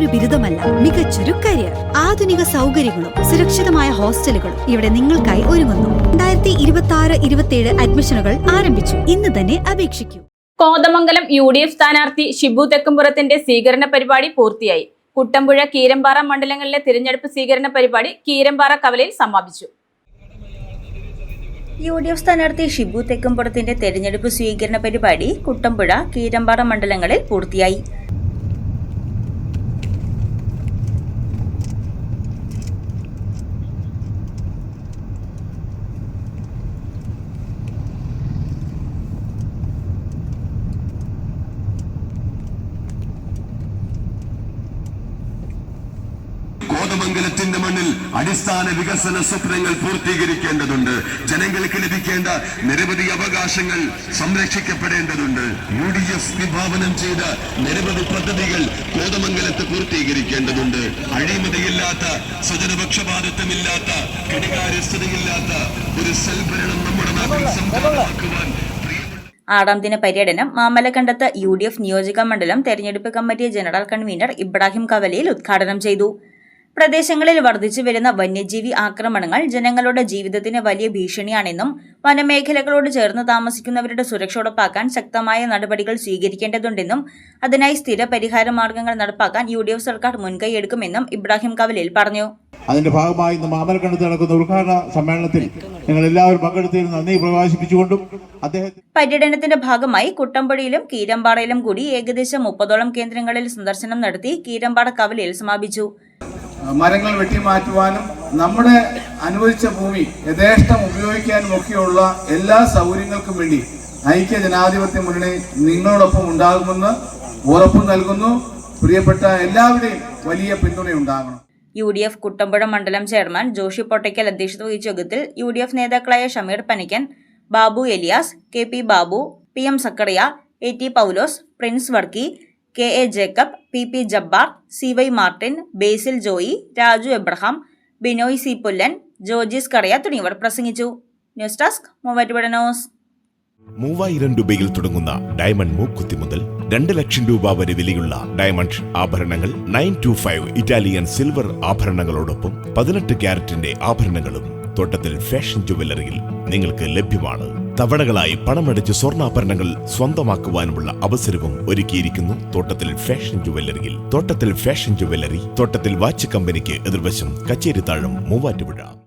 വെറുമൊരു ബിരുദമല്ല, മികച്ചൊരു കരിയർ. ആധുനിക സൗകര്യങ്ങളും സുരക്ഷിതമായ ഹോസ്റ്റലുകളും ഇവിടെ നിങ്ങൾക്കായി ഒരുങ്ങുന്നു. 2026-27 അഡ്മിഷനുകൾ ആരംഭിച്ചു. ഇന്ന് തന്നെ അപേക്ഷിക്കൂ. കോതമംഗലം UDF സ്ഥാനാർത്ഥി ഷിബു തെക്കുംപുറത്തിന്റെ സ്വീകരണ പരിപാടി പൂർത്തിയായി. കുട്ടമ്പുഴ, കീരമ്പാറ മണ്ഡലങ്ങളിലെ തിരഞ്ഞെടുപ്പ് സ്വീകരണ പരിപാടി കീരമ്പാറ കവലയിൽ സമാപിച്ചു. UDF സ്ഥാനാർത്ഥി ഷിബു തെക്കുംപുറത്തിന്റെ തെരഞ്ഞെടുപ്പ് സ്വീകരണ പരിപാടി കുട്ടമ്പുഴ, കീരമ്പാറ മണ്ഡലങ്ങളിൽ പൂർത്തിയായി. കോതമംഗലത്തിന്റെ മണ്ണിൽ അടിസ്ഥാന വികസന സ്വപ്നങ്ങൾ പൂർത്തീകരിക്കേണ്ടതുണ്ട്. ജനങ്ങൾക്ക് ലഭിക്കേണ്ട നിരവധി അവകാശങ്ങൾ സംരക്ഷിക്കപ്പെടേണ്ടതുണ്ട്. UDF വിഭാവനം ചെയ്ത നിരവധി പദ്ധതികൾ കോതമംഗലത്ത് പൂർത്തീകരിക്കേണ്ടതുണ്ട്. അഴിമതിയില്ലാത്ത, സ്വജനപക്ഷപാതിത്വമില്ലാത്ത, കെടുകാര്യസ്ഥതയില്ലാത്ത ഒരു സൽഭരണം നമ്മുടെ നാട്ടിൽ സംജാതമാക്കുവാൻ ആറാം ദിന പര്യടനം മാമലക്കണ്ടത്ത് UDF നിയോജക മണ്ഡലം തെരഞ്ഞെടുപ്പ് കമ്മിറ്റി ജനറൽ കൺവീനർ ഇബ്രാഹിം കവലയിൽ ഉദ്ഘാടനം ചെയ്തു. പ്രദേശങ്ങളിൽ വർദ്ധിച്ചു വരുന്ന വന്യജീവി ആക്രമണങ്ങൾ ജനങ്ങളുടെ ജീവിതത്തിന് വലിയ ഭീഷണിയാണെന്നും വനമേഖലകളോട് ചേർന്ന് താമസിക്കുന്നവരുടെ സുരക്ഷ ഉറപ്പാക്കാൻ ശക്തമായ നടപടികൾ സ്വീകരിക്കേണ്ടതുണ്ടെന്നും അതിനായി സ്ഥിര പരിഹാര മാർഗങ്ങൾ നടപ്പാക്കാൻ UDF സർക്കാർ മുൻകൈയെടുക്കുമെന്നും ഇബ്രാഹിം കവലയിൽ പറഞ്ഞു. അതിന്റെ ഭാഗമായി ഇന്ന് മാമലക്കണ്ടത്ത് നടക്കുന്ന ഉദ്ഘാടന സമ്മേളനത്തിൽ നിങ്ങൾ എല്ലാവരും പങ്കെടുത്തതിന് നന്ദി പ്രകാശിപ്പിച്ചുകൊണ്ടും പര്യടനത്തിന്റെ ഭാഗമായി കുട്ടമ്പുഴയിലും കീരമ്പാറയിലും കൂടി ഏകദേശം 30ഓളം കേന്ദ്രങ്ങളിൽ സന്ദർശനം നടത്തി കീരമ്പാറ കവലയിൽ സമാപിച്ചു. മരങ്ങൾ വെട്ടിമാറ്റുവാനും നമ്മുടെ അനുവദിച്ച ഭൂമി യഥേഷ്ടം ഉപയോഗിക്കാനും ഒക്കെയുള്ള എല്ലാ സൗകര്യങ്ങൾക്കും വേണ്ടി ഐക്യ ജനാധിപത്യ മുന്നണി നിങ്ങളോടൊപ്പം ഉണ്ടാകുമെന്ന് ഉറപ്പു നൽകുന്നു. പ്രിയപ്പെട്ട എല്ലാവരുടെയും വലിയ പിന്തുണയുണ്ടാകണം. UDF കുട്ടമ്പുഴ മണ്ഡലം ചെയർമാൻ ജോഷി പൊട്ടയ്ക്കൽ അധ്യക്ഷത വഹിച്ച യോഗത്തിൽ UDF നേതാക്കളായ Shameer Panikkan, Babu Elias, KP Babu, PM Zacharia, AT Paulose, Prince Varkey, KA Jacob, PP Jabbar, CY Martin, Basil Joy, Raju Abraham, Binoy C Pullan, Georgis Kariya തുടങ്ങിയവർ പ്രസംഗിച്ചു. News desk Muvattupuzha news. 3000 രൂപയിൽ തുടങ്ങുന്ന ഡയമണ്ട് മൂക്കുത്തി മുതൽ 2 ലക്ഷം രൂപ വരെ വിലയുള്ള ഡയമണ്ട് ആഭരണങ്ങൾ 925 ഇറ്റാലിയൻ സിൽവർ ആഭരണങ്ങളോടൊപ്പം 18 ക്യാരറ്റിന്റെ ആഭരണങ്ങളും തോട്ടത്തിൽ ഫാഷൻ ജുവലറിയിൽ നിങ്ങൾക്ക് ലഭ്യമാണ്. തവണകളായി പണമടച്ച് സ്വർണ്ണാഭരണങ്ങൾ സ്വന്തമാക്കുവാനുമുള്ള അവസരവും ഒരുക്കിയിരിക്കുന്നു തോട്ടത്തിൽ ഫാഷൻ ജുവലറിയിൽ. തോട്ടത്തിൽ ഫാഷൻ ജുവലറി, തോട്ടത്തിൽ വാച്ച് കമ്പനിക്ക് എതിർവശം, കച്ചേരിത്താഴം, മൂവാറ്റുപുഴ.